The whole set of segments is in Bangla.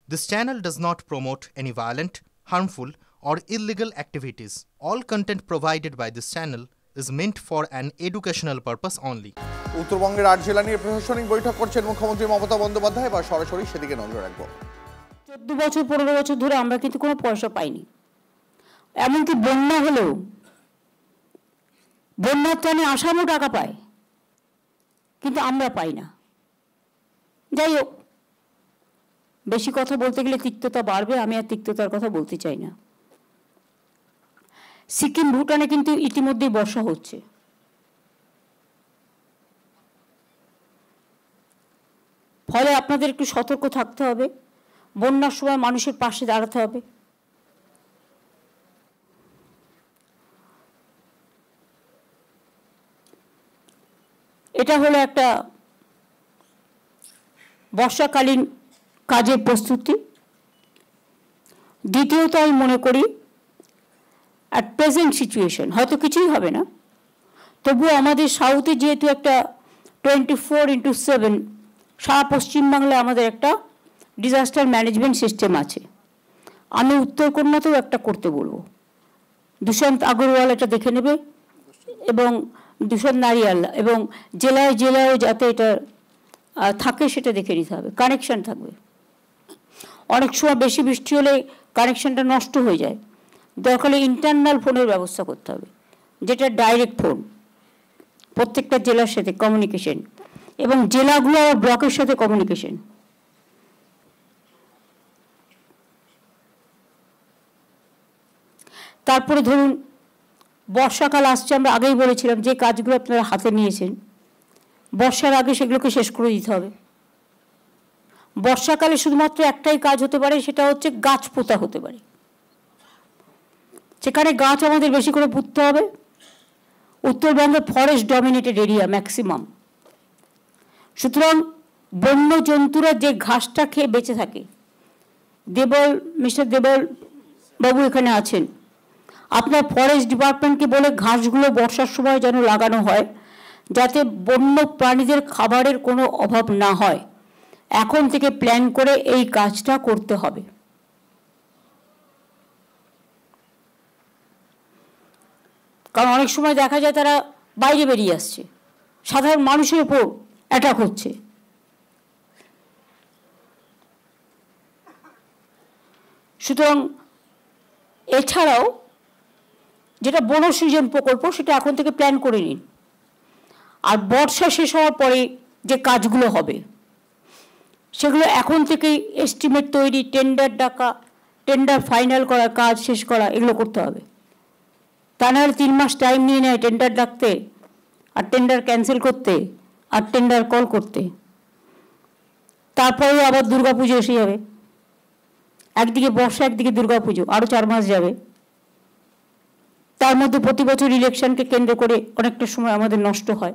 This channel does not promote any violent, harmful, or illegal activities. All content provided by this channel is meant for an educational purpose only. উত্তরবঙ্গের ৮ জেলা নিয়ে প্রশাসনিক বৈঠক করছেন মুখ্যমন্ত্রী মমতা বন্দ্যোপাধ্যায়। এবার সরাসরি সেদিকে নজর রাখবো। 14 বছর 15 বছর ধরে আমরা কিন্তু কোনো পয়সা পাইনি। এমনকি বন্যা হলেও বন্যার ত্রাণে আসামও টাকা পায়, কিন্তু আমরা পাই না। যাই হোক, বেশি কথা বলতে গেলে তিক্ততা বাড়বে, আমি আর তিক্ততার কথা বলতে চাই না। সিকিম ভুটানে কিন্তু ইতিমধ্যেই বর্ষা হচ্ছে। ফলে আপনাদের একটু সতর্ক থাকতে হবে, বন্যার সময় মানুষের পাশে দাঁড়াতে হবে। এটা হলো একটা বর্ষাকালীন কাজের প্রস্তুতি। দ্বিতীয়ত আমি মনে করি অ্যাট প্রেজেন্ট সিচুয়েশন হয়তো কিছুই হবে না, তবুও আমাদের সাউথে যেহেতু একটা 24/7 সারা পশ্চিমবাংলায় আমাদের একটা ডিজাস্টার ম্যানেজমেন্ট সিস্টেম আছে। আমি উত্তরকন্যাতেও একটা করতে বলবো। দুষ্যন্ত আগরওয়াল এটা দেখে নেবে এবং দুষ্যন্ত নারিয়াল, এবং জেলায় জেলায় যাতে এটা থাকে সেটা দেখে নিতে হবে। কানেকশন থাকবে। অনেক সময় বেশি বৃষ্টি হলে কানেকশনটা নষ্ট হয়ে যায়, দরকার হলে ইন্টারনাল ফোনের ব্যবস্থা করতে হবে, যেটা ডাইরেক্ট ফোন প্রত্যেকটা জেলার সাথে কমিউনিকেশন, এবং জেলাগুলো আর ব্লকের সাথে কমিউনিকেশন। তারপরে ধরুন বর্ষাকাল আসছে, আমরা আগেই বলেছিলাম যে কাজগুলো আপনারা হাতে নিয়েছেন বর্ষার আগে সেগুলোকে শেষ করে দিতে হবে। বর্ষাকালে শুধুমাত্র একটাই কাজ হতে পারে, সেটা হচ্ছে গাছ পোঁতা হতে পারে। সেখানে গাছ আমাদের বেশি করে পুঁততে হবে। উত্তরবঙ্গে ফরেস্ট ডমিনেটেড এরিয়া ম্যাক্সিমাম, সুতরাং বন্য জন্তুরা যে ঘাসটা খেয়ে বেঁচে থাকে, মিস্টার দেবল বাবু এখানে আছেন, আপনার ফরেস্ট ডিপার্টমেন্টকে বলে ঘাসগুলো বর্ষার সময় যেন লাগানো হয়, যাতে বন্য প্রাণীদের খাবারের কোনো অভাব না হয়। এখন থেকে প্ল্যান করে এই কাজটা করতে হবে। কারণ অনেক সময় দেখা যায় তারা বাইরে বেরিয়ে আসছে, সাধারণ মানুষের উপর অ্যাটাক হচ্ছে। সুতরাং এছাড়াও যেটা বন সৃজন প্রকল্প, সেটা এখন থেকে প্ল্যান করে নিন। আর বর্ষা শেষ হওয়ার পরে যে কাজগুলো হবে সেগুলো এখন থেকেই এস্টিমেট তৈরি, টেন্ডার ডাকা, টেন্ডার ফাইনাল করা, কাজ শেষ করা, এগুলো করতে হবে। তা নাহলে 3 মাস টাইম নিয়ে নেয় টেন্ডার ডাকতে, আর টেন্ডার ক্যান্সেল করতে, আর টেন্ডার কল করতে। তারপরেও আবার দুর্গাপুজো এসে যাবে, একদিকে বর্ষা একদিকে দুর্গাপুজো, আরও 4 মাস যাবে। তার মধ্যে প্রতি বছর ইলেকশনকে কেন্দ্র করে অনেকটা সময় আমাদের নষ্ট হয়।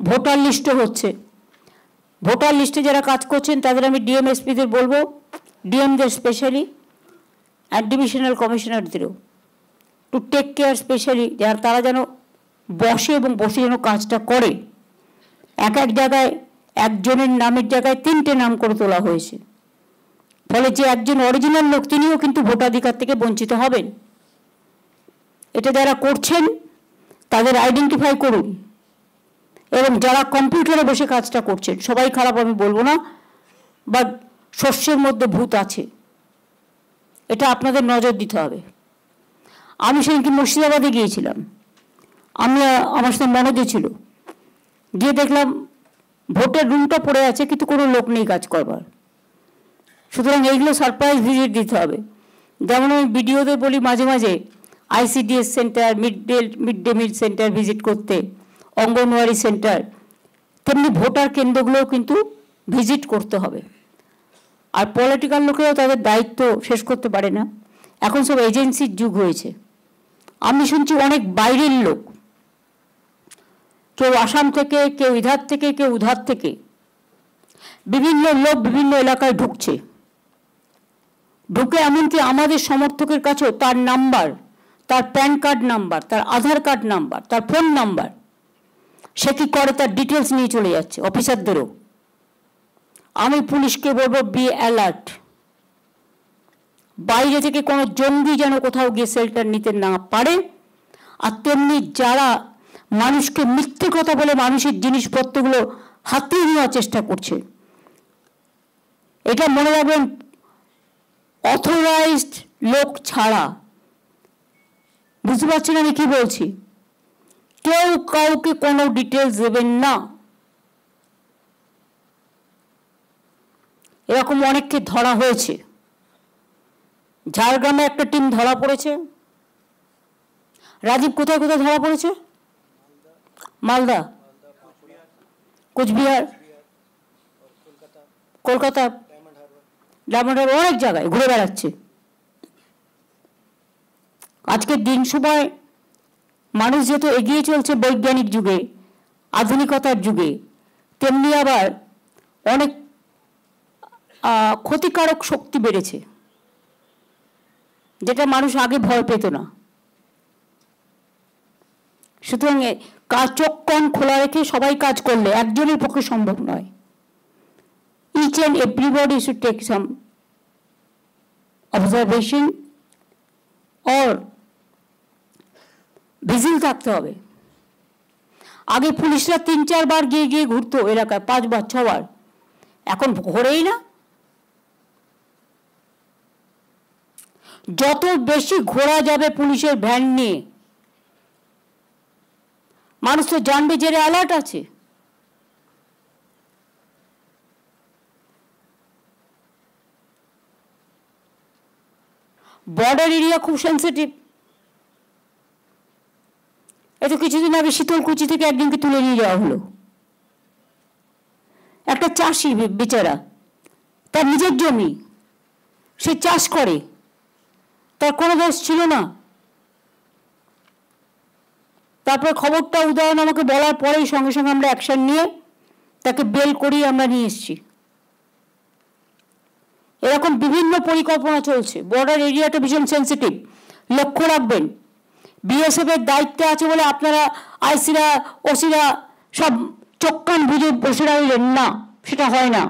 ভোটার লিস্টও হচ্ছে। ভোটার লিস্টে যারা কাজ করছেন তাদের আমি ডিএমএসপিদের বলবো, ডিএমদের স্পেশালি, আর ডিভিশনাল কমিশনারদেরও টু টেক কেয়ার স্পেশালি, তারা যেন বসে এবং বসে যেন কাজটা করে। এক এক জায়গায় একজনের নামের জায়গায় 3টে নাম করে তোলা হয়েছে, ফলে যে একজন অরিজিনাল লোক তিনিও কিন্তু ভোটাধিকার থেকে বঞ্চিত হবেন। এটা যারা করছেন তাদের আইডেন্টিফাই করুন, এবং যারা কম্পিউটারে বসে কাজটা করছেন, সবাই খারাপ আমি বলবো না, বাট শস্যের মধ্যে ভূত আছে, এটা আপনাদের নজর দিতে হবে। আমি সেদিনকে মুর্শিদাবাদে গিয়েছিলাম, আমার সাথে মনোজও ছিল, গিয়ে দেখলাম ভোটের রুমটা পড়ে আছে কিন্তু কোনো লোক নেই কাজ করবার। সুতরাং এইগুলো সারপ্রাইজ ভিজিট দিতে হবে। যেমন আমি বিডিওদের বলি মাঝে মাঝে ICDS centre, mid day meal centre visit করতে, অঙ্গনওয়াড়ি সেন্টার, তেমনি ভোটার কেন্দ্রগুলোও কিন্তু ভিজিট করতে হবে। আর পলিটিক্যাল লোকেরাও তাদের দায়িত্ব শেষ করতে পারে না, এখন সব এজেন্সির যুগ হয়েছে। আমি শুনছি অনেক বাইরের লোক, কেউ আসাম থেকে, কেউ ইধার থেকে, কেউ উধার থেকে, বিভিন্ন লোক বিভিন্ন এলাকায় ঢুকছে। ঢুকে এমনকি আমাদের সমর্থকের কাছেও তার নাম্বার, তার প্যান কার্ড নাম্বার, তার আধার কার্ড নাম্বার, তার ফোন নাম্বার, সে কি করে তার ডিটেলস নিয়ে চলে যাচ্ছে অফিসারদেরও। আমি পুলিশকে বলবো বি অ্যালার্ট, বাইরে থেকে কোনো জঙ্গি যেন কোথাও গিয়ে শেল্টার নিতে না পারে। আর তেমনি যারা মানুষকে মিথ্যে কথা বলে মানুষের জিনিসপত্রগুলো হাতিয়ে নেওয়ার চেষ্টা করছে, এটা মনে রাখবেন, অথরাইজড লোক ছাড়া, বুঝতে পারছেন আমি কি বলছি, কেউ কাউকে কোনো ডিটেলস দেবেন না। এরকম অনেককে ধরা হয়েছে। ঝাড়গ্রামে একটা টিম ধরা পড়েছে। রাজীব কোথায় কোথায় ধরা পড়েছে? মালদা, কোচবিহার, কলকাতা, ডায়মন্ড হারবার, অনেক জায়গায় ঘুরে বেড়াচ্ছে। আজকের দিন সময় মানুষ যেহেতু এগিয়ে চলছে বৈজ্ঞানিক যুগে, আধুনিকতার যুগে, তেমনি আবার অনেক ক্ষতিকারক শক্তি বেড়েছে, যেটা মানুষ আগে ভয় পেত না। সুতরাং চোখ কান খোলা রেখে সবাই কাজ করলে একজনের পক্ষে সম্ভব নয়। Each and everybody should take some observation or vigil থাকতে হবে। আগে পুলিশরা 3-4 বার গিয়ে গিয়ে ঘুরতো এলাকায়, 5 বার 6 বার, এখন ঘোরেই না। যত বেশি ঘোরা যাবে পুলিশের ভ্যান নিয়ে, মানুষ তো জানবে যে অ্যালার্ট আছে। বর্ডার এরিয়া খুব সেন্সিটিভ। এত কিছুদিন আগে শীতলকুচি থেকে একদিনকে তুলে নিয়ে যাওয়া হলো। একটা চাষি বেচারা, তার নিজের জমি, সে চাষ করে, তার কোনো দোষ ছিল না। তারপর খবরটা উদয়ন আমাকে বলার পরেই সঙ্গে সঙ্গে আমরা অ্যাকশন নিয়ে তাকে বেল করিয়ে আমরা নিয়ে এসেছি। এরকম বিভিন্ন পরিকল্পনা চলছে। বর্ডার এরিয়াটা ভীষণ সেন্সিটিভ, লক্ষ্য রাখবেন। বিএসএফ এর দায়িত্বে আছে বলে আপনারা আইসিরা ওসিরা সব চোখ কান বুঝে বসে রইলেন না, সেটা হয় না।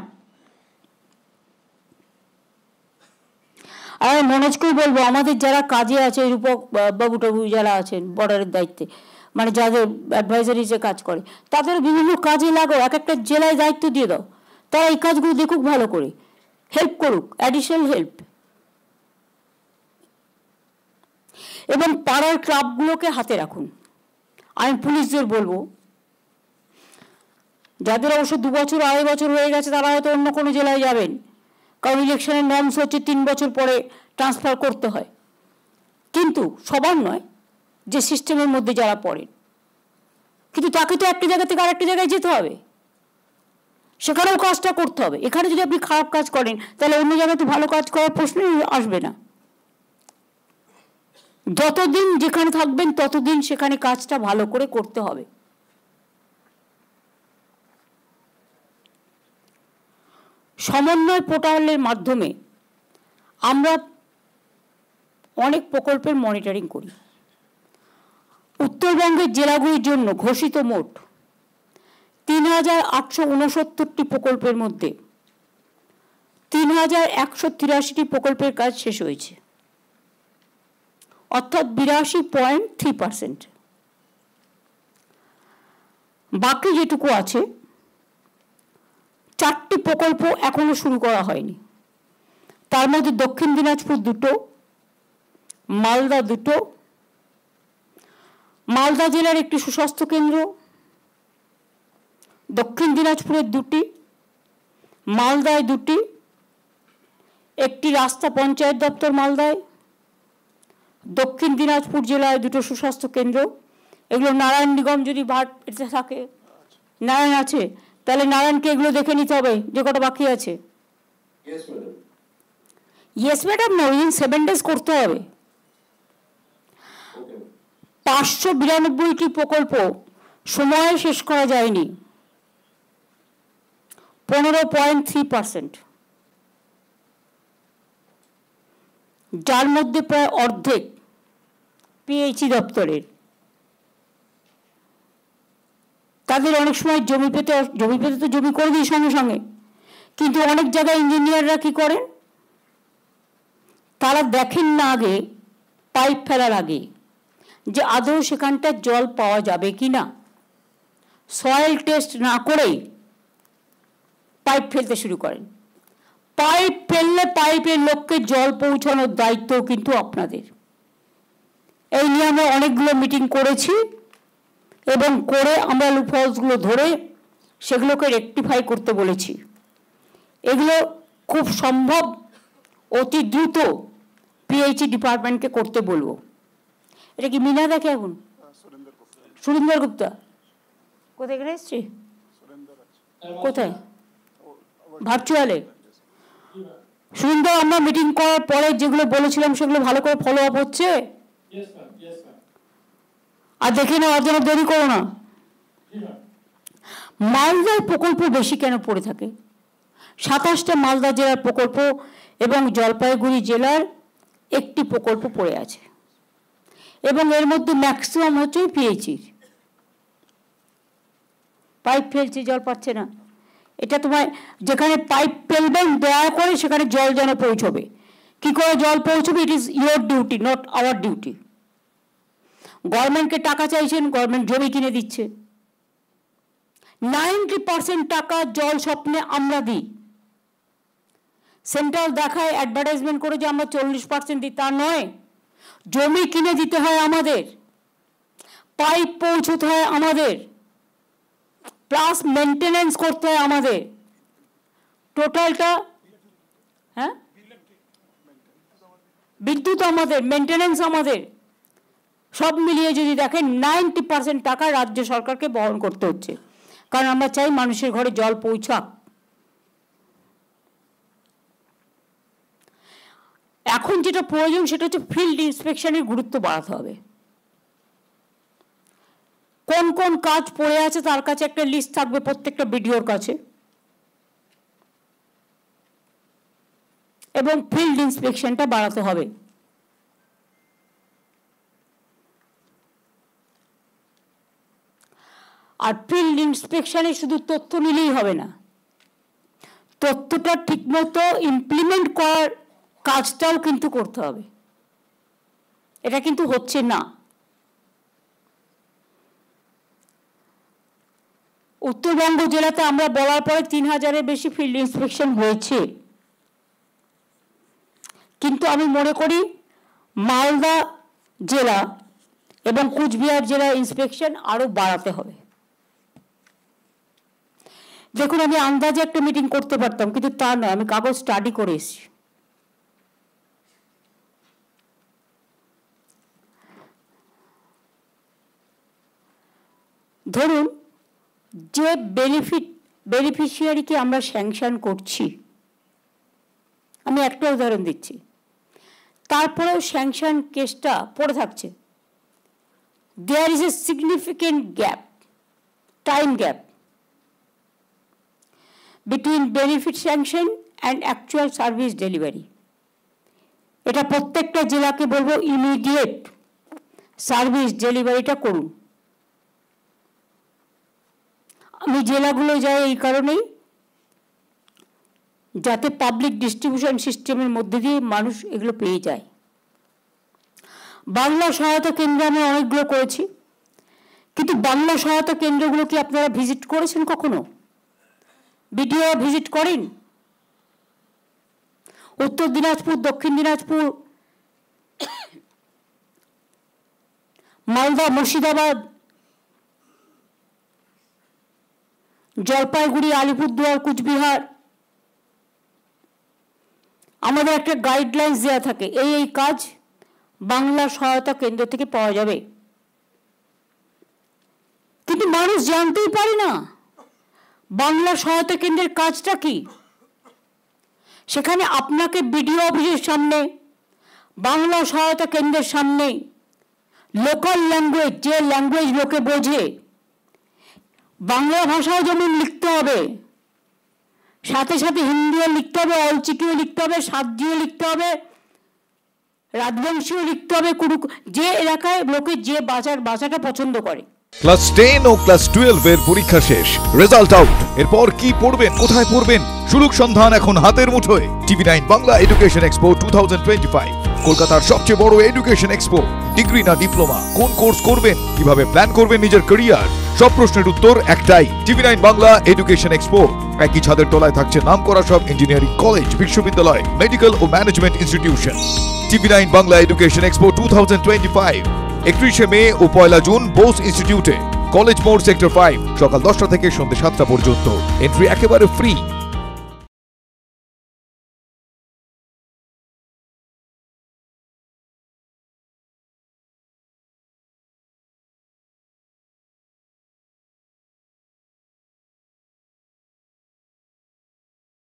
আর মনোজকেই বলবো, আমাদের যারা কাজে আছে, রূপক বাবু টাবু যারা আছেন বর্ডারের দায়িত্বে, মানে যাদের অ্যাডভাইজারিজে কাজ করে, তাদের বিভিন্ন কাজে লাগাও, এক একটা জেলায় দায়িত্ব দিয়ে দাও, তারা এই কাজগুলো দেখুক, ভালো করে হেল্প করুক, অ্যাডিশনাল হেল্প। এবং পাড়ার ক্লাবগুলোকে হাতে রাখুন। আমি পুলিশদের বলবো, যাদের অবশ্য 2 বছর 2.5 বছর হয়ে গেছে, তারা হয়তো অন্য কোনো জেলায় যাবেন, কারণ ইলেকশনের নর্মস হচ্ছে 3 বছর পরে ট্রান্সফার করতে হয়। কিন্তু সবার নয়, যে সিস্টেমের মধ্যে যারা পড়েন। কিন্তু তাকে তো একটা জায়গা থেকে আরেকটা জায়গায় যেতে হবে, সেখানেও কাজটা করতে হবে। এখানে যদি আপনি খারাপ কাজ করেন, তাহলে অন্য জায়গায় তো ভালো কাজ করার প্রশ্নই আসবে না। যতদিন যেখানে থাকবেন ততদিন সেখানে কাজটা ভালো করে করতে হবে। সমন্বয় পোর্টালের মাধ্যমে আমরা অনেক প্রকল্পের মনিটরিং করি। উত্তরবঙ্গের জেলাগুলির জন্য ঘোষিত মোট ৩,৮৬৯টি প্রকল্পের মধ্যে ৩,১৮৩টি প্রকল্পের কাজ শেষ হয়েছে, অর্থাৎ ৮২.৩%। বাকি যেটুকু আছে, 4টি প্রকল্প এখনো শুরু করা হয়নি। তার মধ্যে দক্ষিণ দিনাজপুর 2টো, মালদা 2টো, মালদা জেলার একটি সুস্বাস্থ্য কেন্দ্র, দক্ষিণ দিনাজপুরের 2টি, মালদায় 2টি, একটি রাস্তা পঞ্চায়েত দপ্তর মালদায়, দক্ষিণ দিনাজপুর জেলায় 2টো সুস্বাস্থ্য কেন্দ্র। এগুলো নারায়ণ নিগম যদি এতে থাকে, নারায়ণ আছে, তাহলে নারায়ণকে এগুলো দেখে নিতে হবে যে কটা বাকি আছে। ইয়েস ম্যাডাম না, উইদিন 7 days করতে হবে। 592টি প্রকল্প সময়ে শেষ করা যায়নি, 15.3%, যার মধ্যে প্রায় অর্ধেক পিএইচই দপ্তরের। তাদের অনেক সময় জমি পেতে তো জমি করে দিই সঙ্গে সঙ্গে, কিন্তু অনেক জায়গায় ইঞ্জিনিয়াররা কি করেন, তারা দেখেন না আগে পাইপ ফেলার আগে যে আদৌ সেখানটা জল পাওয়া যাবে কি না, সয়েল টেস্ট না করেই পাইপ ফেলতে শুরু করেন। পাইপ ফেললে পাইপের লোককে জল পৌঁছানোর দায়িত্ব কিন্তু আপনাদের। এই নিয়ে আমরা অনেকগুলো মিটিং করেছি এবং করে আমরা লুপহোলসগুলো ধরে সেগুলোকে রেকটিফাই করতে বলেছি। এগুলো খুব সম্ভব অতি দ্রুত পিএইচই ডিপার্টমেন্টকে করতে বলবো। এটা কি মিনা দেখে এখন? সুরেন্দর গুপ্তা কোথায় গেলে এসছে? কোথায়? ভার্চুয়ালে। সুরেন্দর, আমরা মিটিং করার পরে যেগুলো বলেছিলাম সেগুলো ভালো করে ফলো আপ হচ্ছে? আর দেখে না, আর যেন দেরি করো না। মালদার প্রকল্প বেশি কেন পড়ে থাকে? 27টা মালদা জেলার প্রকল্প এবং জলপাইগুড়ি জেলার একটি প্রকল্প পড়ে আছে এবং এর মধ্যে ম্যাক্সিমাম হচ্ছে পিএইচির। পাইপ ফেলছে, জল পাচ্ছে না। এটা তোমায় যেখানে পাইপ ফেলবেন দয়া করে সেখানে জল যেন পৌঁছবে। কি করে জল পৌঁছবে? It is your duty, not our duty. গভর্নমেন্টকে টাকা চাইছেন, গভর্নমেন্ট জমি কিনে দিচ্ছে। 90% টাকা জল স্বপ্নে আমরা দিই। সেন্ট্রাল দেখায় অ্যাডভার্টাইজমেন্ট করে যে আমরা 40% দিই, তা নয়। জমি কিনে দিতে হয় আমাদের, পাইপ পৌঁছতে হয় আমাদের, প্লাস মেনটেনেন্স করতে হয় আমাদের। টোটালটা, হ্যাঁ, বিদ্যুৎ আমাদের, মেনটেনেন্স আমাদের, সব মিলিয়ে যদি দেখেন 90% টাকা রাজ্য সরকারকে বহন করতে হচ্ছে। কারণ আমরা চাই মানুষের ঘরে জল পৌঁছাক। এখন যেটা প্রয়োজন সেটা হচ্ছে ফিল্ড ইন্সপেকশনের গুরুত্ব বাড়াতে হবে। কোন কোন কাজ পড়ে আছে তার কাছে একটা লিস্ট থাকবে প্রত্যেকটা বিডিওর কাছে, এবং ফিল্ড ইন্সপেকশনটা বাড়াতে হবে। আর ফিল্ড ইন্সপেকশনে শুধু তথ্য নিলেই হবে না, তথ্যটা ঠিকমতো ইমপ্লিমেন্ট করার কাজটাও কিন্তু করতে হবে। এটা কিন্তু হচ্ছে না। উত্তরবঙ্গ জেলাতে আমরা বলার পরে 3000-এর বেশি ফিল্ড ইন্সপেকশন হয়েছে, কিন্তু আমি মনে করি মালদা জেলা এবং কুচবিহার জেলা ইন্সপেকশন আরো বাড়াতে হবে। দেখুন, আমি আন্দাজে একটা মিটিং করতে পারতাম, কিন্তু তা নয়, আমি কাগজ স্টাডি করে এসেছি। ধরুন, যে বেনিফিশিয়ারিকে আমরা স্যাংশন করছি, আমি একটা উদাহরণ দিচ্ছি, তারপরেও স্যাংশন কেসটা পড়ে থাকছে। There is a significant gap, time gap between benefit sanction and actual service delivery. এটা প্রত্যেকটা জেলাকে বলবো ইমিডিয়েট সার্ভিস ডেলিভারিটা করুন। আমি জেলাগুলো যাই এই কারণেই, যাতে পাবলিক ডিস্ট্রিবিউশন সিস্টেমের মধ্যে দিয়ে মানুষ এগুলো পেয়ে যায়। বাংলা সহায়তা কেন্দ্র আমি অনেকগুলো করেছি, কিন্তু বাংলা সহায়তা কেন্দ্রগুলো কি আপনারা ভিজিট করেছেন কখনো? ভিডিও ভিজিট করেন? উত্তর দিনাজপুর, দক্ষিণ দিনাজপুর, মালদা, মুর্শিদাবাদ, জলপাইগুড়ি, আলিপুরদুয়ার, কুচবিহার, আমাদের একটা গাইডলাইন্স দেওয়া থাকে, এই কাজ বাংলা সহায়তা কেন্দ্র থেকে পাওয়া যাবে। কিন্তু মানুষ জানতেই পারে না বাংলা সহায়তা কেন্দ্রের কাজটা কি। সেখানে আপনাকে বিডিও অফিসের সামনে, বাংলা সহায়তা কেন্দ্রের সামনে লোকাল ল্যাঙ্গুয়েজ, যে ল্যাঙ্গুয়েজ লোকে বোঝে, বাংলা ভাষাও যেমন লিখতে হবে, সাথে সাথে হিন্দিও লিখতে হবে, অলচিকিও লিখতে হবে, সাতজিও লিখতে হবে, রাজবংশীও লিখতে হবে, যে এলাকায় লোকে যে ভাষাটা পছন্দ করে। ক্লাস 10 ও ক্লাস 12 এর পরীক্ষা শেষ, রেজাল্ট আউট। এরপর কি পড়বেন, কোথায় পড়বেন? সুলুক সন্ধান এখন হাতের মুঠোয়। টিভি9 বাংলা এডুকেশন এক্সপো 2025। কলকাতার সবচেয়ে বড় এডুকেশন এক্সপো। ডিগ্রি না ডিপ্লোমা, কোন কোর্স করবেন, কিভাবে প্ল্যান করবেন নিজের ক্যারিয়ার, সব প্রশ্নের উত্তর একটাই। TV nine Bangla education expo. একই ছাদের তলায় থাকছে নামকরা সব ইঞ্জিনিয়ারিং কলেজ, বিশ্ববিদ্যালয়, মেডিকেল ও management institution. TV nine Bangla education expo 2025 31শে মে ও 1 জুন বোস ইনস্টিটিউটে, কলেজ মোড়, সেক্টর 5, সকাল 10টা থেকে সন্ধ্যে 7টা পর্যন্ত। এন্ট্রি একেবারে ফ্রি।